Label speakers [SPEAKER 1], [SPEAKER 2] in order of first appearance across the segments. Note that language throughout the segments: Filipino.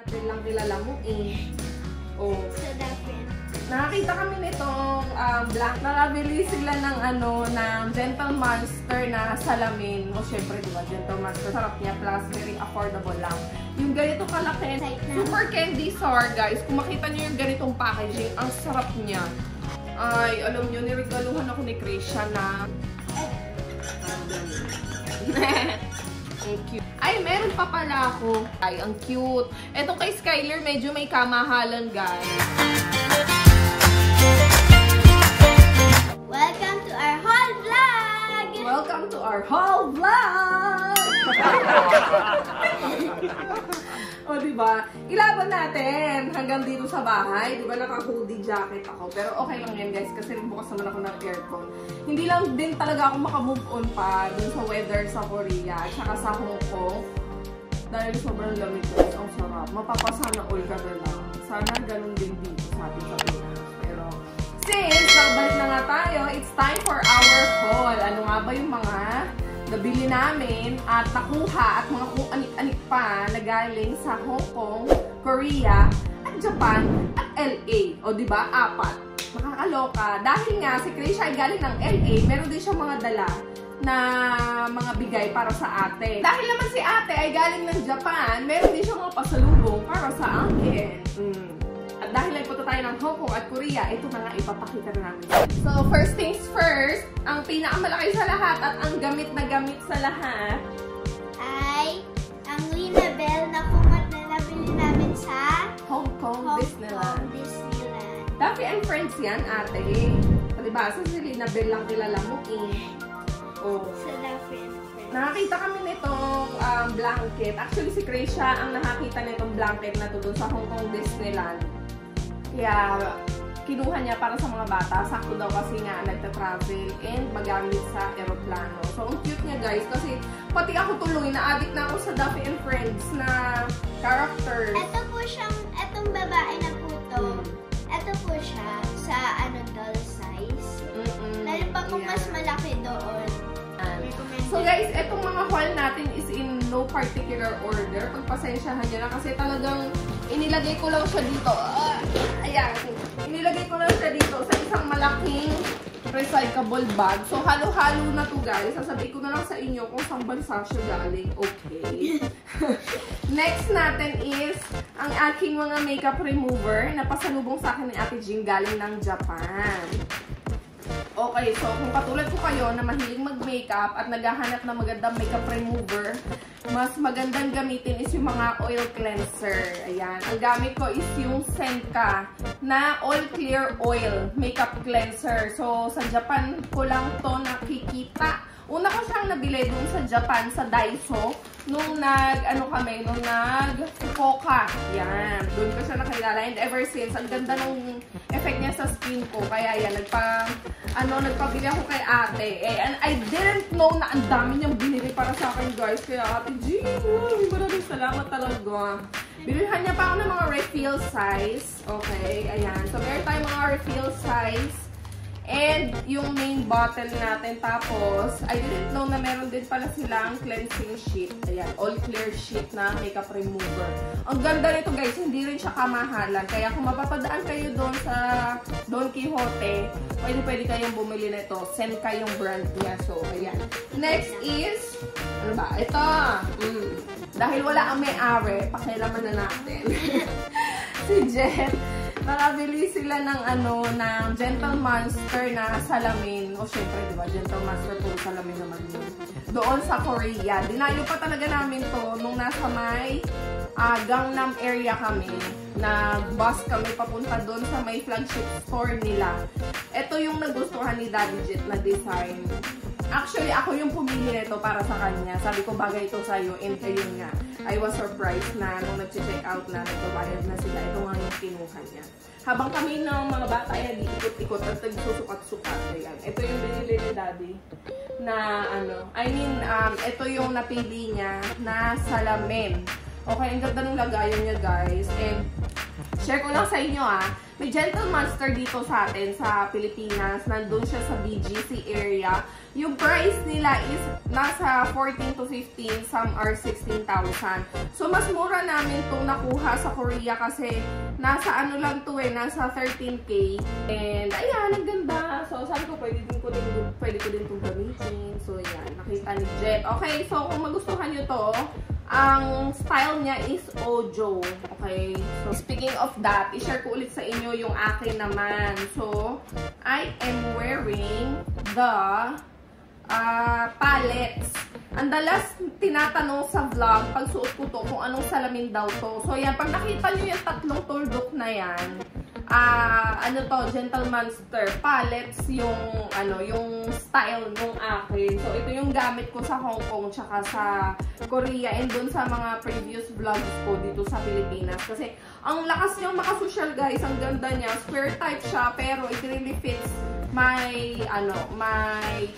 [SPEAKER 1] Natin lang kilala mo eh. Oh.
[SPEAKER 2] So different.
[SPEAKER 1] Nakakita kami nitong black. Nakabili sila ng ng Gentle Monster na salamin. O syempre, diba, Gentle Monster. Sarap niya. Plus, very affordable lang. Yung ganito kalaki. Super candy sour, guys. Kung makita niyo yung ganitong packaging, ang sarap niya. Ay, alam niyo, niregaluhan ako ni Krisha na... Ang cute. Ay, meron pa pala ako. Ay, ang cute. Ito kay Skyler, medyo may kamahalan, guys.
[SPEAKER 2] Welcome to our haul vlog!
[SPEAKER 1] Welcome to our haul vlog! O, diba? Ilaban natin hanggang dito sa bahay. Diba, naka-hoodie jacket ako. Pero okay lang yan, guys, kasi bukas naman ako ng aircon. Hindi lang din talaga ako makamove on pa dun sa weather sa Korea at saka sa Hong Kong. Dahil sobrang lamig, guys. Ang sarap. Mapapasana all ka na lang. Sana ganun din dito sa ating sa Pinas. Pero, since nagbalik na nga tayo, it's time for our haul. Ano nga ba yung mga nabili namin at nakuha at mga kung anik-anik pa na galing sa Hong Kong, Korea, at Japan, at LA. O diba? 4. Makakaloka. Dahil nga si Krisha ay galing ng LA, meron din siyang mga dala na mga bigay para sa ate. Dahil naman si ate ay galing ng Japan, meron din siyang mga pasalubong para sa akin. At dahil ay punta tayo ng Hong Kong at Korea, ito na nga ipapakita na namin. So, first things first, ang pinakamalaki sa lahat at ang gamit na gamit sa lahat
[SPEAKER 2] ay ang Linabel na kumat na nabili namin sa
[SPEAKER 1] Hong Kong Disneyland.
[SPEAKER 2] Disneyland.
[SPEAKER 1] Duffy and Friends yan, ate. O, diba? Sa si Linabel lang kilala mo eh. Oh.
[SPEAKER 2] So Duffy and Friends.
[SPEAKER 1] Nakakita kami nitong blanket. Actually, si Krisha ang nakakita nitong blanket na to doon sa Hong Kong Disneyland. Kaya, kinuha niya para sa mga bata. Sakto daw kasi nga nagta-travel and magamit sa aeroplano. So, ang cute niya, guys. Kasi, pati ako tuloy, na-addict na ako sa Duffy and Friends na characters.
[SPEAKER 2] Ito po siyang, etong babae na po to. Ito po siya sa doll size. Lalo pa kung mas malaki doon.
[SPEAKER 1] So guys, etong mga haul natin is in no particular order. Pagpasensyahan nyo na kasi talagang inilagay ko lang siya dito. Ayan. Inilagay ko lang siya dito sa isang malaking recyclable bag. So halo-halo na to, guys. Sasabihin ko na lang sa inyo kung saan bansa siya galing. Okay. Next natin is ang aking mga makeup remover na pasalubong sa akin ni Ate Jean galing ng Japan. Okay, so kung katulad ko kayo na mahilig mag-makeup at naghahanap ng magandang makeup remover, mas magandang gamitin is yung mga oil cleanser. Ayan. Ang gamit ko is yung Senka na all clear oil makeup cleanser. So, sa Japan ko lang to nakikita. Una ko siyang nabili dun sa Japan, sa Daiso, nung nag-Fukuoka. Yan. Doon ko siya nakilala. And ever since, ang ganda ng effect niya sa skin ko. Kaya yan, nagpabili ako kay ate. And I didn't know na ang dami niyang binili para sa akin, guys. Kaya ate Jean, maraming salamat talaga. Bililhan niya pa ako ng mga refill size. Okay, ayan. So, meron tayong mga refill size. And yung main bottle natin. Tapos, I didn't know na meron din pala silang cleansing sheet. Ayan, all clear sheet na makeup remover. Ang ganda nito, guys. Hindi rin siya kamahalan. Kaya kung mapapadaan kayo doon sa Don Quixote, pwede kayong bumili nito. Senka yung brand niya. So, ayan. Next is, ano ba? Ito. Dahil wala ang may-ari, pakialaman na natin. Si Jet. Nakabili sila ng ng Gentle Monster na salamin. O syempre, diba? Gentle Monster po salamin naman yun. Doon sa Korea. Dinayo pa talaga namin to nung nasa may Gangnam area kami. Nag-bus kami papunta doon sa may flagship store nila. Ito yung nagustuhan ni Daddy Jet na design. Actually, ako yung pumili nito para sa kanya. Sabi ko, bagay ito sa'yo. And ayun nga, I was surprised na nung nag-check out na nagbabayad na sila. Ito nga yung kinuha niya. Habang kami ng mga bata ay nag-ikot-ikot at nagsusukat-sukat. Ayan. Ito yung binili ni Daddy na ito yung napili niya na salamin. Okay, ang ganda ng lagayan niya, guys. And share ko lang sa inyo may Gentle Monster dito sa atin sa Pilipinas. Nandun siya sa BGC area. Yung price nila is nasa 14 to 15, some are 16,000. So mas mura namin itong nakuha sa Korea kasi nasa ano lang to nasa 13K. And ayan, ang ganda. So sabi ko pwede ko din itong gamitin. So ayan, nakita ni Jet. Okay, so kung magustuhan nyo to, ang style niya is Ojo. Okay? So, speaking of that, i-share ko ulit sa inyo yung akin naman. So, I am wearing the palettes. Ang dalas tinatanong sa vlog, pag suot ko to, kung anong salamin daw to. So, yan. Pag nakita nyo yung tatlong tuldok na yan, ano to, Gentle Monster palettes yung style nung akin. So, ito yung gamit ko sa Hong Kong tsaka sa Korea and dun sa mga previous vlogs ko dito sa Pilipinas. Kasi, ang lakas niyang makasosyal guys. Ang ganda niya. Square type siya, pero it really fits my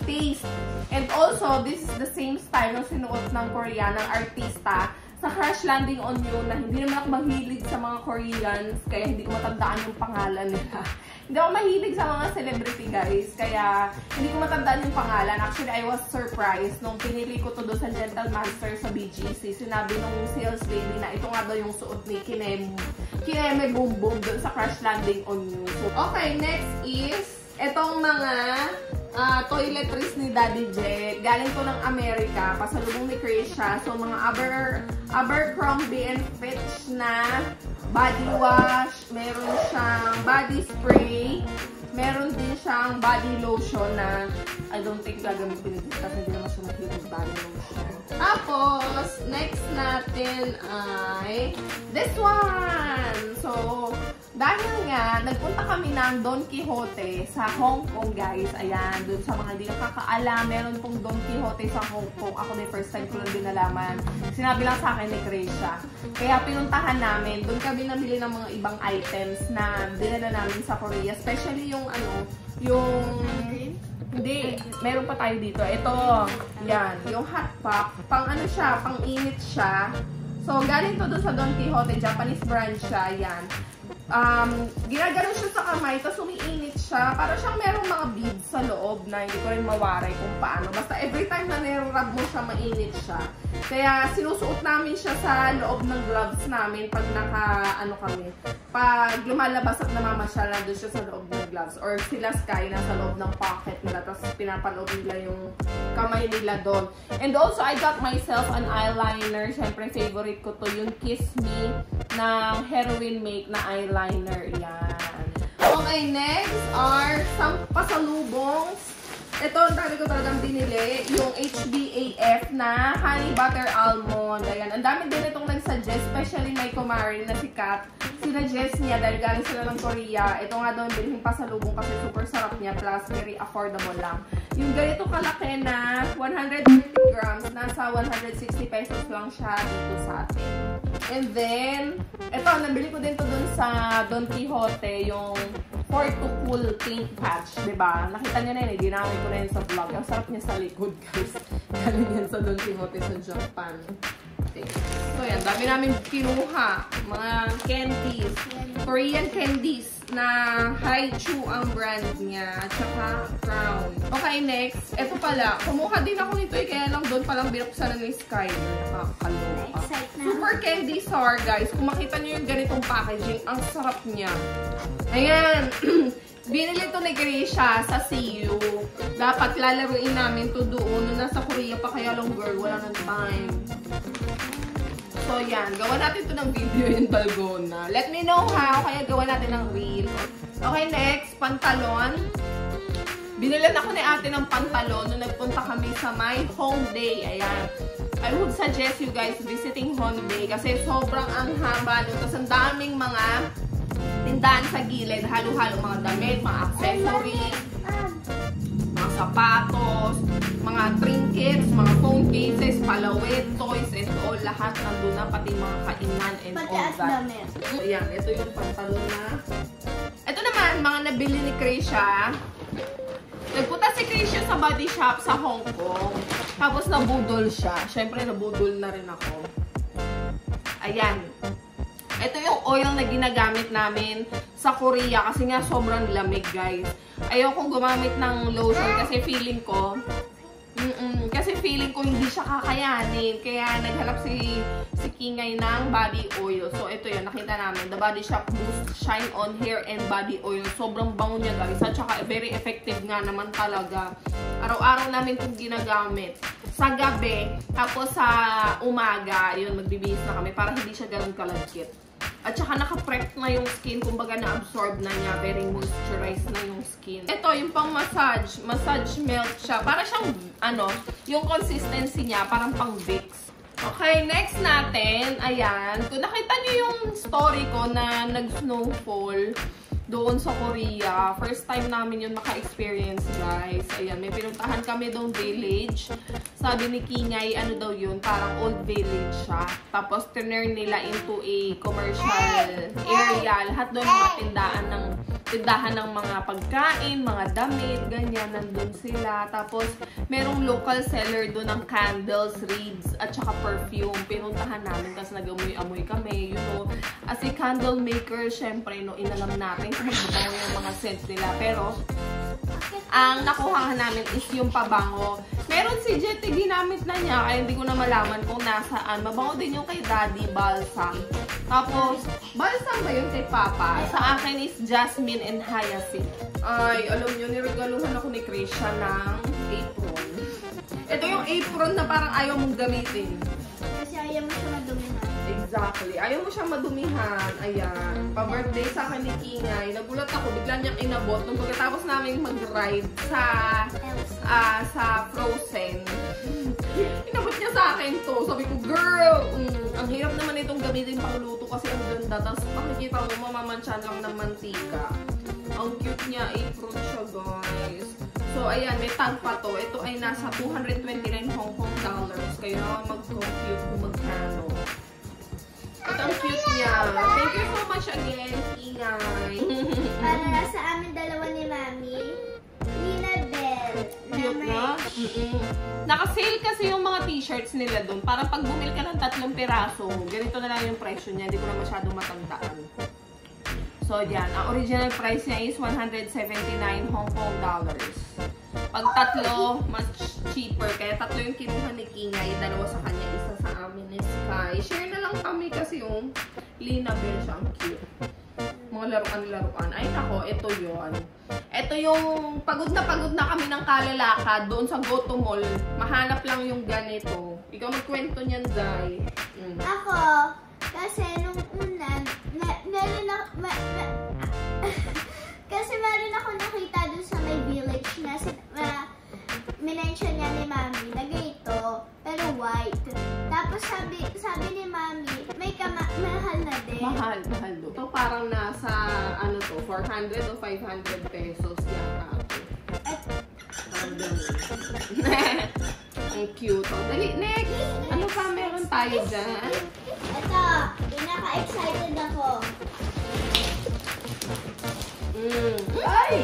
[SPEAKER 1] taste. And also, this is the same style ng sinuot ng Koreanang artista sa Crash Landing on You na hindi naman ako mahilig sa mga Koreans kaya hindi ko matandaan yung pangalan nila. Hindi ako mahilig sa mga celebrity guys kaya hindi ko matandaan yung pangalan. Actually, I was surprised nung pinili ko to doon sa Gentle Monster sa BGC. Sinabi nung sales lady na ito nga daw yung suot ni Kineme Boom Boom doon sa Crash Landing on You. So, okay, next is etong mga toiletries ni Daddy Jet. Galing ko ng Amerika. Pasalubong ni Krisha. So, mga Abercrombie & Fitch na body wash. Meron siyang body spray. Meron din siyang body lotion na I don't think gagamitin dito kasi hindi naman siya mahilig body lotion. Tapos, next natin ay this one! So, dahil nga, nagpunta kami ng Don Quijote sa Hong Kong, guys. Ayan, dun sa mga hindi nakakaalam, meron pong Don Quijote sa Hong Kong. Ako na first time ko lang din nalaman. Sinabi lang sa akin ni Krisha. Kaya pinuntahan namin, dun kami namili ng mga ibang items na dinala namin sa Korea. Especially yung hindi, meron pa tayo dito. Ito, yan, yung hot pack. Pang siya, pang init siya. So, galing to doon sa Don Quijote, Japanese brand siya, yan. Ginagano siya sa kamay, tapos umiinit siya. Para siyang merong mga beads sa loob na hindi ko rin mawaray kung paano. Basta every time na nirurab mo siya, mainit siya. Kaya sinusuot namin siya sa loob ng gloves namin pag pag lumalabas at namamasyal na doon siya sa loob ng gloves. Or sila Sky nasa loob ng pocket nila, tapos pinapaloob nila yung kamay nila doon. And also, I got myself an eyeliner. Siyempre, favorite ko to, yung Kiss Me ng Heroin Make na eyeliner. Yan. Okay, next are some pasalubongs. Ito, ang dami ko talagang binili. Yung HBAF na Honey Butter Almond. Ayan. Ang dami din itong nag-suggest. Especially may kumari na si Kat. Sinuggest niya dahil galing sila ng Korea. Ito nga doon, bilhin pasalubong kasi super sarap niya. Plus, very affordable lang. Yung ganito kalaki na 130 grams, nasa 160 pesos lang siya dito sa atin. And then, ito, nabili ko din to dun sa Don Quijote, yung For to Cool Pink Patch, diba? Nakita niyo na yun, ginamit ko na yun sa vlog. Ang sarap niya sa likod, guys. Galing yan sa Don Quijote sa Japan. Okay. So, yan. Dami namin kinuha. Mga candies. Korean candies na Haichu ang brand niya. Tsaka Crown. Okay, next. Ito pala. Kumuha din ako nito kaya lang doon palang binuksan na ni Sky. Nakakaloka. Super candy sour, guys. Kung makita niyo yung ganitong packaging, ang sarap niya. Ayan. Binili to ni Grisha sa CU. Dapat lalaruin namin to doon. Nung nasa Korea pa kaya long girl. Wala nang time. So, yan. Gawa natin to ng video yung Dalgona. Let me know how. Kaya gawa natin ng reel. Okay, next. Pantalon. Binilan ako ni ate ng pantalon nung nagpunta kami sa my Hongdae. Ayan. I would suggest you guys visiting Hongdae kasi sobrang ang haba. Tapos ang daming mga tindahan sa gilid, halo-halo mga damit, mga accessories, mga sapatos, mga trinkets, mga phone cases, palawit, toys, and all. Lahat nandun na, pati mga kainan and all that. Ayan, ito yung pantalon na. Ito naman, mga nabili ni Krisha. Nagpunta si Krisha sa body shop sa Hong Kong. Tapos nabudol siya. Siyempre, nabudol na rin ako. Ayan. Ito yung oil na ginagamit namin sa Korea kasi nga sobrang lamig, guys. Ayokong gumamit ng lotion kasi feeling ko hindi siya kakayanin. Kaya naghanap si Kingay ng body oil. So, ito yun. Nakita namin. The Body Shop Boost Shine On Hair and Body Oil. Sobrang bango niya, guys. At saka, very effective nga naman talaga. Araw-araw namin itong ginagamit. Sa gabi, tapos sa umaga, yun, magbibihis na kami para hindi siya ganun kalagkit. At saka naka-prep na yung skin, kumbaga na-absorb na niya, very moisturized na yung skin. Ito, yung pang massage melt siya. Para siyang, yung consistency niya, parang pang Vicks. Okay, next natin, ayan. Kung nakita niyo yung story ko na nag-snowfall doon sa Korea, first time namin yun maka-experience, guys. Ayan, may pinuntahan kami doon village. Sabi ni Kingay, ano daw yun, parang old village siya. Tapos, turn nila into a commercial area. Lahat doon mga tindahan ng mga pagkain, mga damit, ganyan, nandun sila. Tapos, merong local seller doon ng candles, reeds, at saka perfume. Pinuntahan namin kasi nag-amoy-amoy kami, you know. As a candle maker, syempre, no, inalam natin kung magbabango yung mga scents nila. Pero, ang nakuha namin is yung pabango. Meron si Jetty, ginamit na niya, kaya hindi ko na malaman kung nasaan. Mabango din yung kay Daddy, balsam. Tapos, balsam ba yun kay Papa? Sa akin is Jasmine and Hyacinth. Ay, alam nyo, niregaluhan ako ni Krisha ng apron. Ito yung apron na parang ayaw mong gamitin.
[SPEAKER 2] Kasi ayaw mo siya madumihan.
[SPEAKER 1] Exactly. Ayaw mo siyang madumihan. Ayan. Pa-birthday sa akin ni Kingay. Nagulat ako. Bigla niyang inabot. Nung pagkatapos namin mag-ride sa Frozen. Inabot niya sa akin to. Sabi ko, girl! Ang hirap naman itong gamitin pangluto kasi ang ganda. Tapos makikita mo, mamamansyan lang ng mantika. Ang cute niya. Apron siya, guys. So, ayan. May tag pa to. Ito ay nasa 229 Hong Kong dollars. Kayo na mag-compute kung magkano. Ito ang cute niya. Thank you so much again, Kingay.
[SPEAKER 2] Para sa amin dalawa ni Mami, Linabelle.
[SPEAKER 1] Cute na? Naka-sale kasi yung mga t-shirts nila doon. Para pag bumili ka ng 3 piraso, ganito na lang yung presyo niya. Hindi ko na masyadong matandaan. So, yan. Ang original price niya is 179 Hong Kong dollars. Pag 3, mas cheaper. Kaya 3 yung kinuha ni Kingay. 2 sa kanya, isa sa amin ni Sky. Share na lang kami kasi yung Linabelle siya. Ang cute. Mga laruan-laruan. Ay, nako, ito yun. Ito yung pagod na kami ng kalalakad doon sa Go to Mall. Mahanap lang yung ganito. Ikaw magkwento niyan, Zay.
[SPEAKER 2] Ako, kasi nung una, kasi meron ako nakita doon sa may village na minention niya ni Mami na ganito, pero white. Tapos sabi ni Mami, may mahal na din. Mahal
[SPEAKER 1] do. Ito parang nasa, 400 o 500 pesos yata. Ang cute. Dali, next! Ano pa meron tayo dyan?
[SPEAKER 2] Ito, pinaka-excited ako. Ay!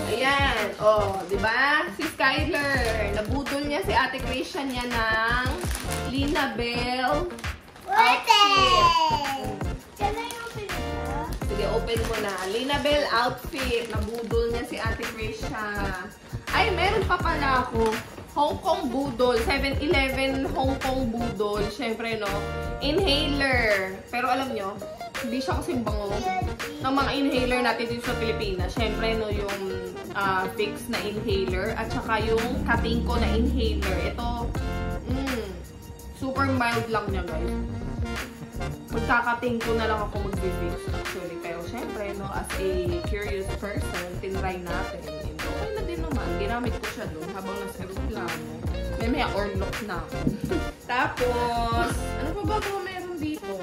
[SPEAKER 1] Ayan. Oh, di ba? Si Skyler. Nabudol niya si Ate Krisha niya ng Linabelle outfit.
[SPEAKER 2] Can I open it?
[SPEAKER 1] Sige, open mo na. Linabelle outfit. Nabudol niya si Ate Krisha. Ay, meron pa pala ako. Hong Kong Budol. 7-Eleven Hong Kong Budol. Siyempre, no? Inhaler. Pero alam nyo, hindi siya kasing bango ng mga inhaler natin dito sa Pilipinas. Siyempre, no, yung Vicks na inhaler at saka yung Katingko na inhaler. Ito, super mild lang niya, guys. Magkakatingko na lang ako mag-Vicks actually. Pero siyempre, no, as a curious person, tinry natin. Okay na din naman. Ginamit ko siya doon habang nasa aeroplano. May orlok na ako. Tapos, ano pa ba kung meron dito?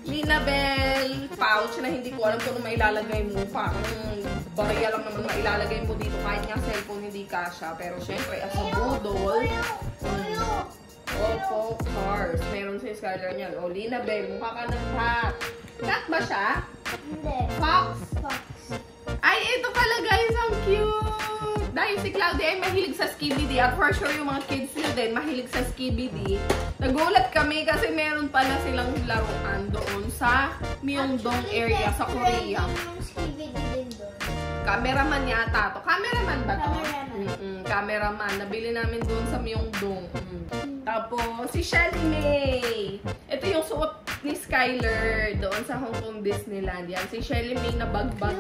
[SPEAKER 1] Linabelle pouch na hindi ko alam kung ano mailalagay mo. Parang barya lang naman mailalagay mo dito. Kahit nga cellphone hindi kasha. Pero syempre, as a budol, Oppo cars. Meron sa Skyler niyan. O, Linabelle, mukha ka ng cat. Cat ba siya?
[SPEAKER 2] Hindi.
[SPEAKER 1] Fox?
[SPEAKER 2] Fox.
[SPEAKER 1] Ay, ito pala guys, ang cute! dahil si Cloudy ay mahilig sa Skibidi at for sure yung mga kids nyo din mahilig sa Skibidi, nagulat kami kasi meron pala silang laruan doon sa Myeongdong area sa Korea.
[SPEAKER 2] Yung Skibidi din doon.
[SPEAKER 1] Cameraman yata to. Cameraman ba to?
[SPEAKER 2] Cameraman.
[SPEAKER 1] Cameraman. Nabili namin doon sa Myeongdong. Tapos, si Shelly May. Ito yung suot ni Skyler doon sa Hong Kong Disneyland. Yan, si Shelly May na bag-bag.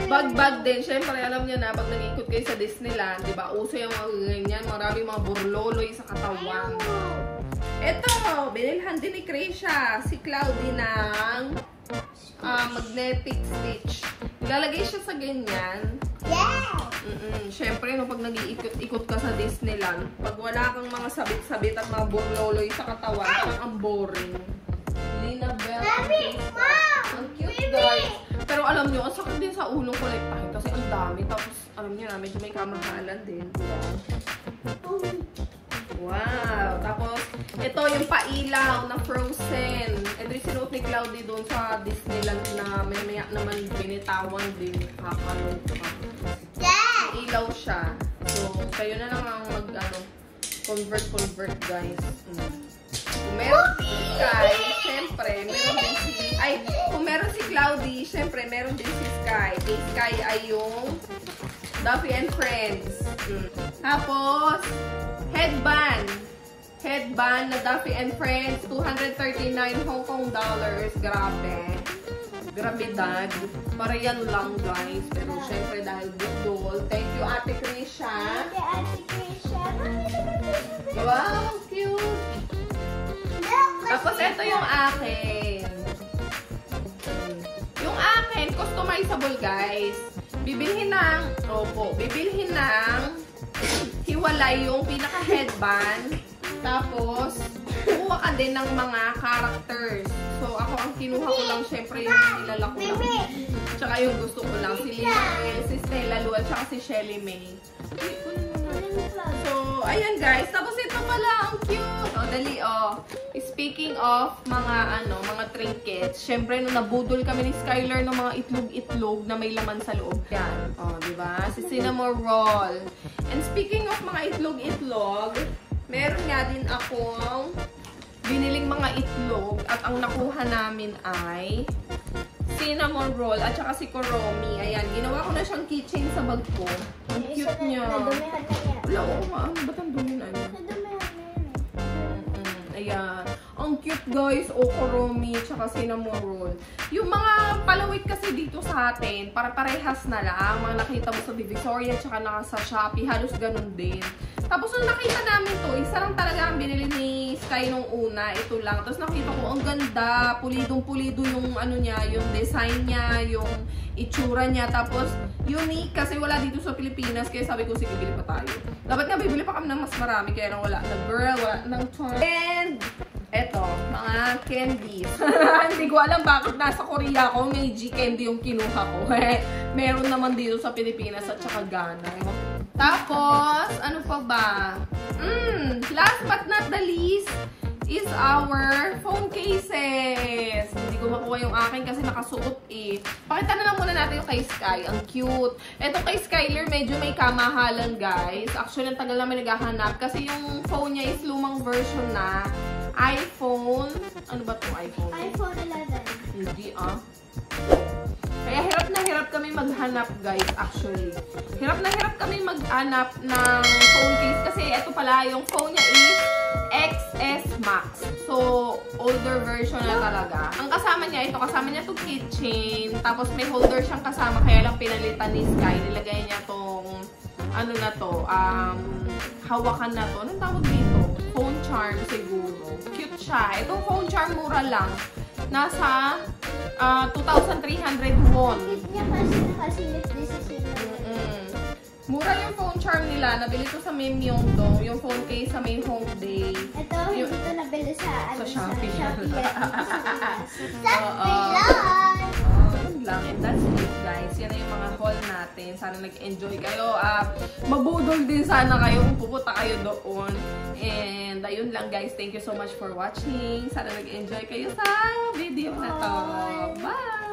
[SPEAKER 1] Bag-bag din. Siyempre, alam niyo na, pag nag-ikot kayo sa Disneyland, diba, uso yung mga ganyan. Maraming mga burloloy sa katawan. Ito, binilhan din ni Krisha. Si Cloudy ng magnetic stitch. Ilalagay siya sa ganyan.
[SPEAKER 2] Yeah!
[SPEAKER 1] Siyempre, no, pag nag-iikot-ikot ka sa Disneyland, pag wala kang mga sabit-sabit at mga burloloy sa katawan, parang ang boring. Lina Bell. Ang cute, guys. Pero alam nyo, ang sakit din sa ulong ko like tayo kasi ang dami. Tapos, alam nyo na, medyo may kamahalan din. Wow! Tapos, ito yung pailaw na Frozen. Ito yung sinuot ni Cloudy doon sa Disneyland na may naman binitawan din. Kakaloka.
[SPEAKER 2] Yeah!
[SPEAKER 1] Ilaw siya. So, kayo na lang ang convert, guys. Kung meron si Sky, syempre, meron din si... Ay, kung meron si Cloudy, syempre, meron din si Sky. Kay Sky ay yung Duffy and Friends. Tapos, headband. Headband na Duffy and Friends, 239 Hong Kong dollars. Grabe. Grabidad. Para yan lang, guys. Pero syempre, dahil budol. Thank you, Ate Krisha.
[SPEAKER 2] Thank you, Ate Krisha.
[SPEAKER 1] Wow, cute. Tapos, ito yung akin. Yung akin, customizable, guys. Bibilhin ng hiwalay yung pinaka-headband. Tapos, kuha ka din ng mga characters. So, ako ang kinuha ko lang, syempre, yung kilala ko lang. Tsaka yung gusto ko lang, si Lina Bell, si Stella Lu, at saka si Shelly May. So, ayan guys. Tapos ito pala, ang cute. O, dali, o. Speaking of mga, mga trinkets, syempre, nung nabudol kami ni Skyler ng mga itlog-itlog na may laman sa loob. Yan. O, diba? Si cinnamon roll. And speaking of mga itlog-itlog, meron nga din akong biniling mga itlog at ang nakuha namin ay cinnamon roll at saka si Kuromi. Ayan, ginawa ko na siyang keychain sa bag ko. Ang cute niya.
[SPEAKER 2] Nadumihan na niya.
[SPEAKER 1] Wala ko ano ba't ang dumi na niya?
[SPEAKER 2] Nadumihan na yan eh.
[SPEAKER 1] Ayan. Ang cute guys. O Kuromi tsaka cinnamon roll. Yung mga palawit kasi dito sa atin, para-parehas na lang. Mga nakita mo sa Divisoria tsaka naka sa Shopee. Halos ganun din. Tapos nung nakita namin to, isa lang talaga ang binili ni Sky nung una. Ito lang. Tapos nakita ko, ang ganda. Pulidong-pulido yung ano niya, yung design niya, yung itsura niya. Tapos, unique kasi wala dito sa Pilipinas. Kaya sabi ko, sige, bibili pa tayo. Dapat nga, bibili pa kami ng mas marami. Kaya nang wala na girl, wala ng toy. And, eto, mga candies. Hindi ko alam bakit nasa Korea ko, may G-candy yung kinuha ko. Meron naman dito sa Pilipinas at saka Ghana. Tapos, ano pa ba? Last but not the least is our phone cases. Hindi ko makuha yung akin kasi nakasuot eh. Pakita na lang muna natin yung kay Sky. Ang cute. Ito kay Skyler, medyo may kamahalan guys. Actually, ang tagal namin naghahanap kasi yung phone niya is lumang version na. iPhone. Ano ba itong iPhone?
[SPEAKER 2] iPhone 11.
[SPEAKER 1] Hindi ah. Kaya hirap na hirap kami maghanap guys actually. Hirap na hirap kami maghanap ng phone case kasi ito pala yung phone niya is XS Max. So, older version na talaga. Ang kasama niya, kasama niya itong keychain. Tapos may holder siyang kasama kaya lang pinalitan ni Sky. Nilagay niya tong ano na to, hawakan na to. Anong tawag dito? Phone charm siguro. Cute siya. Itong phone charm mura lang. Nasa 2,300 won.
[SPEAKER 2] Cute niya kasi nakasilip this is it.
[SPEAKER 1] Mura yung phone charm nila. Nabili ko sa Myeongdong. Yung phone case sa Main Hongdae.
[SPEAKER 2] Ito, hindi ito nabili sa
[SPEAKER 1] Shopee.
[SPEAKER 2] Shopee lang.
[SPEAKER 1] Yun lang. And that's it, guys. Yan na yung mga haul natin. Sana nag-enjoy kayo. Mabudol din sana kayo kung pupunta kayo doon. And ayun lang, guys. Thank you so much for watching. Sana nag-enjoy kayo sa video na to. Bye!